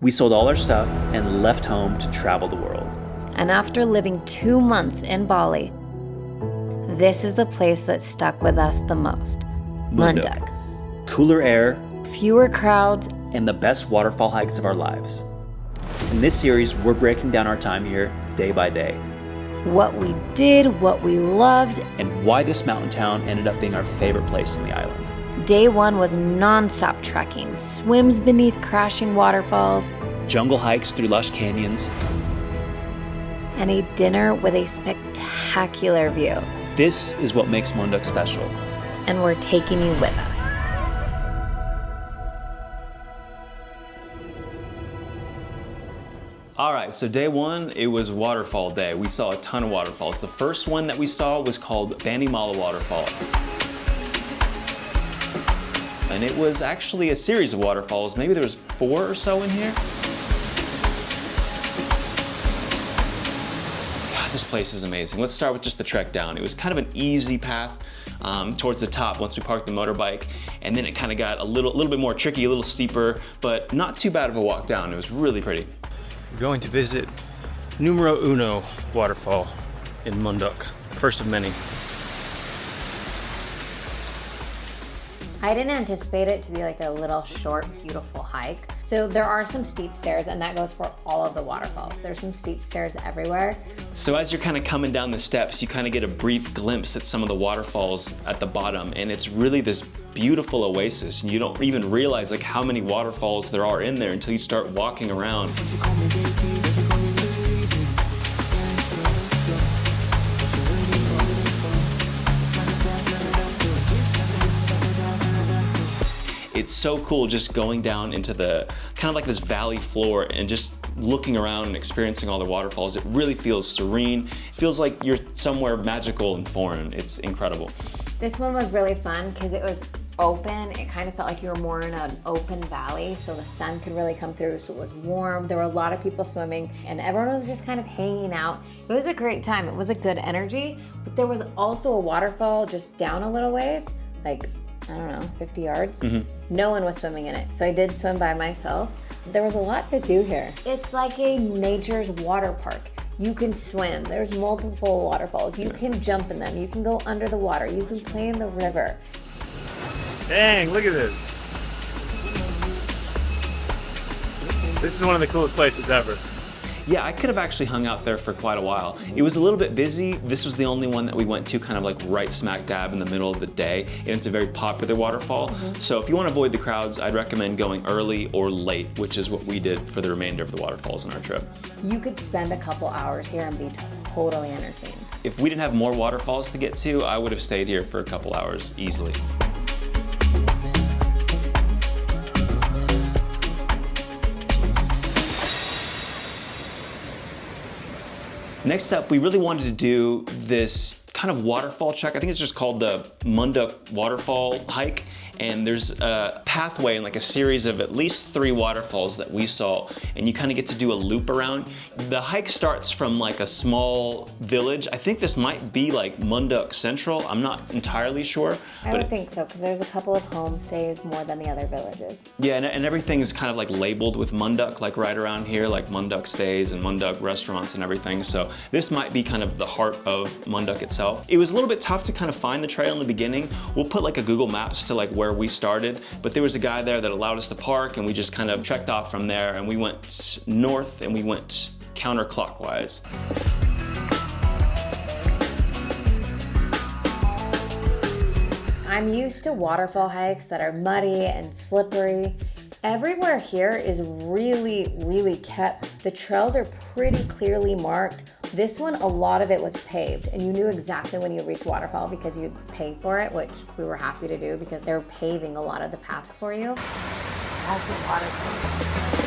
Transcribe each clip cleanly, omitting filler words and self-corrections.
We sold all our stuff and left home to travel the world. And after living 2 months in Bali, this is the place that stuck with us the most. Munduk. Cooler air, Fewer crowds, and the best waterfall hikes of our lives. In this series, we're breaking down our time here day by day, what we did, what we loved, and why this mountain town ended up being our favorite place on the island. Day 1 was non-stop trekking, swims beneath crashing waterfalls, Jungle hikes through lush canyons, and a dinner with a spectacular view. This is what makes Munduk special. And we're taking you with us. All right, so day 1, it was waterfall day. We saw a ton of waterfalls. The first one that we saw was called Banyumala Waterfall. And it was actually a series of waterfalls. Maybe there was 4 or so in here. God, this place is amazing. Let's start with just the trek down. It was kind of an easy path towards the top once we parked the motorbike, and then it kind of got a little bit more tricky, a little steeper, but not too bad of a walk down. It was really pretty. We're going to visit Numero Uno waterfall in Munduk, first of many. I didn't anticipate it to be like a little short, beautiful hike. So there are some steep stairs, and that goes for all of the waterfalls. There's some steep stairs everywhere. So as you're kind of coming down the steps, you kind of get a brief glimpse at some of the waterfalls at the bottom, and it's really this beautiful oasis, and you don't even realize like how many waterfalls there are in there until you start walking around. It's so cool just going down into the kind of like this valley floor and just looking around and experiencing all the waterfalls. It really feels serene. It feels like you're somewhere magical and foreign. It's incredible. This one was really fun because it was open. It kind of felt like you were more in an open valley, so the sun could really come through, so it was warm. There were a lot of people swimming, and everyone was just kind of hanging out. It was a great time. It was a good energy, but there was also a waterfall just down a little ways, like, I don't know, 50 yards. No one was swimming in it, so I did swim by myself. There was a lot to do here. It's like a nature's water park. You can swim. There's multiple waterfalls. You can jump in them. You can go under the water. You can play in the river. Dang, look at this. This is one of the coolest places ever. Yeah, I could have actually hung out there for quite a while. It was a little bit busy. This was the only one that we went to kind of like right smack dab in the middle of the day, and it's a very popular waterfall. So if you want to avoid the crowds, I'd recommend going early or late, which is what we did for the remainder of the waterfalls on our trip. You could spend a couple hours here and be totally entertained. If we didn't have more waterfalls to get to, I would have stayed here for a couple hours easily. Next up, we really wanted to do this kind of waterfall check. I think it's just called the Munduk Waterfall hike. And there's a pathway and like a series of at least 3 waterfalls that we saw, and you kind of get to do a loop around. The hike starts from like a small village. I think this might be like Munduk Central. I'm not entirely sure. I would think so, because there's a couple of homestays more than the other villages. Yeah, and everything is kind of like labeled with Munduk, like right around here, like Munduk stays and Munduk restaurants and everything. So this might be kind of the heart of Munduk itself. It was a little bit tough to kind of find the trail in the beginning. We'll put like a Google Maps to like where we started, but there was a guy there that allowed us to park, and we just kind of trekked off from there, and we went north and we went counterclockwise. I'm used to waterfall hikes that are muddy and slippery. Everywhere here is really, really kept. The trails are pretty clearly marked. This one, a lot of it was paved, and you knew exactly when you reached waterfall because you'd pay for it, which we were happy to do because they were paving a lot of the paths for you. That's the waterfall.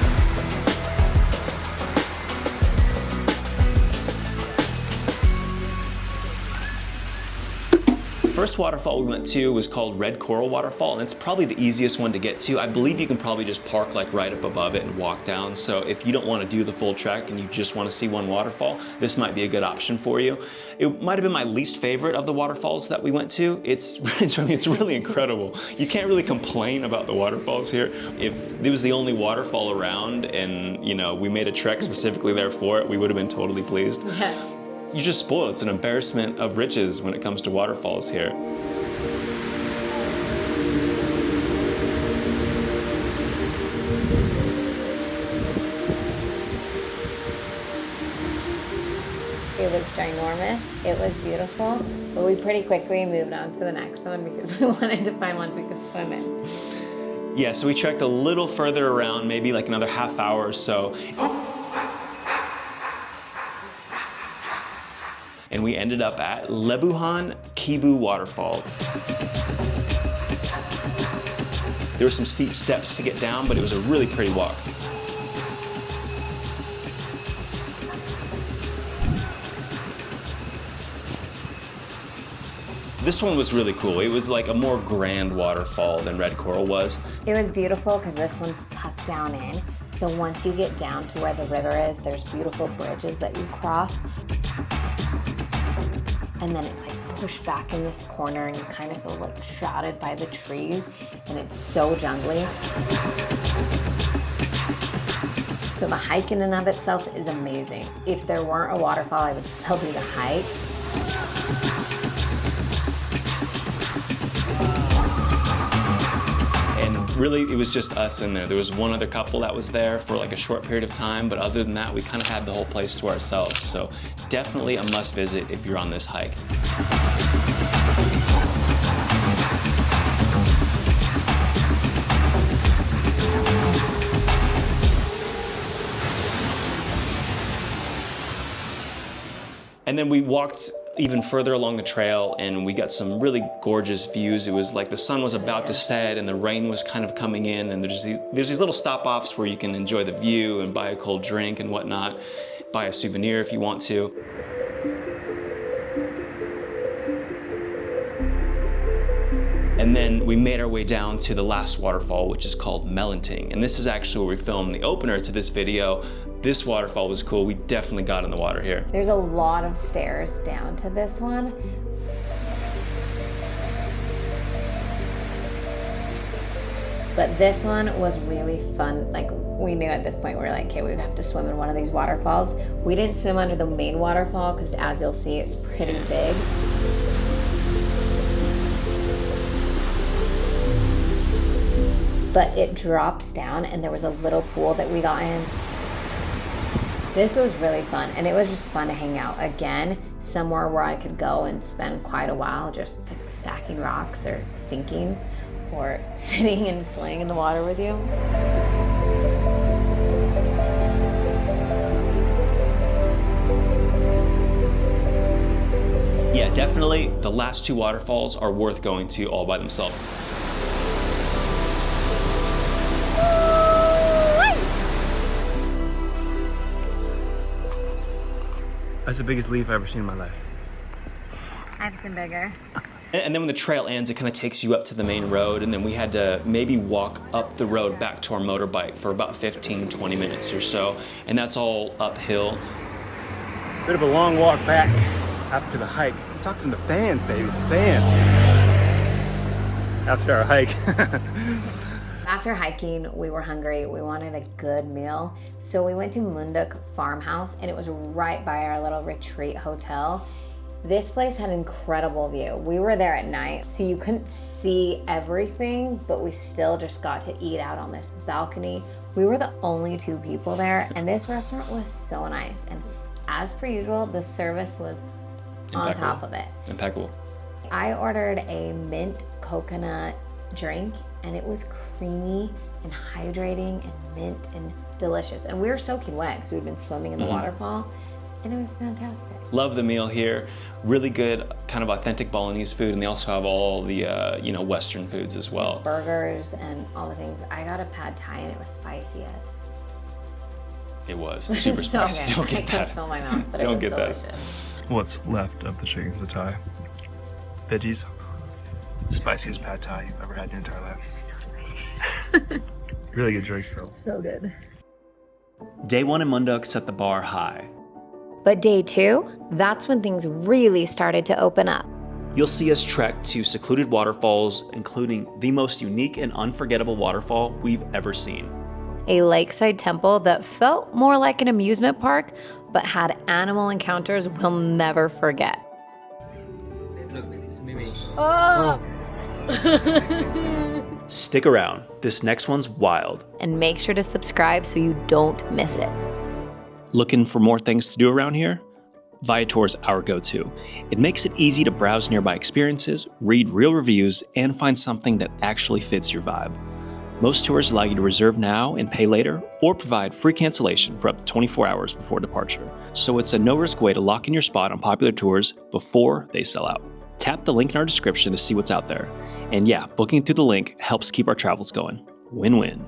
first waterfall we went to was called Red Coral Waterfall, and it's probably the easiest one to get to. I believe you can probably just park like right up above it and walk down. So if you don't want to do the full trek and you just want to see one waterfall, this might be a good option for you. It might have been my least favorite of the waterfalls that we went to. It's really incredible. You can't really complain about the waterfalls here. If it was the only waterfall around and, you know, we made a trek specifically there for it, we would have been totally pleased. Yes. You're just spoiled. It's an embarrassment of riches when it comes to waterfalls here. It was ginormous, it was beautiful, but we pretty quickly moved on to the next one because we wanted to find ones we could swim in. Yeah, so we trekked a little further around, maybe like another half hour or so. And we ended up at Lebuhan Kebo Waterfall. There were some steep steps to get down, but it was a really pretty walk. This one was really cool. It was like a more grand waterfall than Red Coral was. It was beautiful because this one's tucked down in. So once you get down to where the river is, there's beautiful bridges that you cross. And then it's like pushed back in this corner and you kind of feel like shrouded by the trees, and it's so jungly. So the hike in and of itself is amazing. If there weren't a waterfall, I would still do the hike. Really, it was just us in there. There was one other couple that was there for like a short period of time, but other than that, we kind of had the whole place to ourselves. So definitely a must visit if you're on this hike. And then we walked even further along the trail and we got some really gorgeous views. It was like the sun was about to set and the rain was kind of coming in, and there's these little stop-offs where you can enjoy the view and buy a cold drink and whatnot, buy a souvenir if you want to. And then we made our way down to the last waterfall, which is called Melanting. And this is actually where we filmed the opener to this video. This waterfall was cool. We definitely got in the water here. There's a lot of stairs down to this one. But this one was really fun. Like, we knew at this point, we were like, okay, we have to swim in one of these waterfalls. We didn't swim under the main waterfall because, as you'll see, it's pretty big. But it drops down and there was a little pool that we got in. This was really fun, and it was just fun to hang out. Again, somewhere where I could go and spend quite a while just like stacking rocks or thinking, or sitting and playing in the water with you. Yeah, definitely the last two waterfalls are worth going to all by themselves. That's the biggest leaf I've ever seen in my life. I've seen bigger. And then when the trail ends, it kind of takes you up to the main road, and then we had to maybe walk up the road back to our motorbike for about 15, 20 minutes or so, and that's all uphill. Bit of a long walk back after the hike. I'm talking to the fans, baby, the fans. After our hike. After hiking, we were hungry. We wanted a good meal. So we went to Munduk Farmhouse, and it was right by our little retreat hotel. This place had incredible view. We were there at night, so you couldn't see everything, but we still just got to eat out on this balcony. We were the only two people there, and this restaurant was so nice. And as per usual, the service was on top of it. Impeccable. I ordered a mint coconut drink, and it was creamy and hydrating and mint and delicious. And we were soaking wet because we'd been swimming in the waterfall, and it was fantastic. Love the meal here. Really good, kind of authentic Balinese food, and they also have all the Western foods as well. Burgers and all the things. I got a pad thai, and it was spicy as. It was super so spicy. good. Don't get I couldn't that. fill my mouth, but Don't it was get that. delicious. What's left of the chicken satay? Veggies? Spiciest pad thai you've ever had in your entire life. So spicy. Really good drinks though. So good. Day 1 in Munduk set the bar high. But day 2, that's when things really started to open up. You'll see us trek to secluded waterfalls, including the most unique and unforgettable waterfall we've ever seen. A lakeside temple that felt more like an amusement park, but had animal encounters we'll never forget. Look, it's Mimi. Oh! Stick around, this next one's wild. And make sure to subscribe so you don't miss it. Looking for more things to do around here? Viator's our go-to. It makes it easy to browse nearby experiences, read real reviews, and find something that actually fits your vibe. Most tours allow you to reserve now and pay later, or provide free cancellation for up to 24 hours before departure. So it's a no-risk way to lock in your spot on popular tours before they sell out. Tap the link in our description to see what's out there. And yeah, booking through the link helps keep our travels going. Win-win.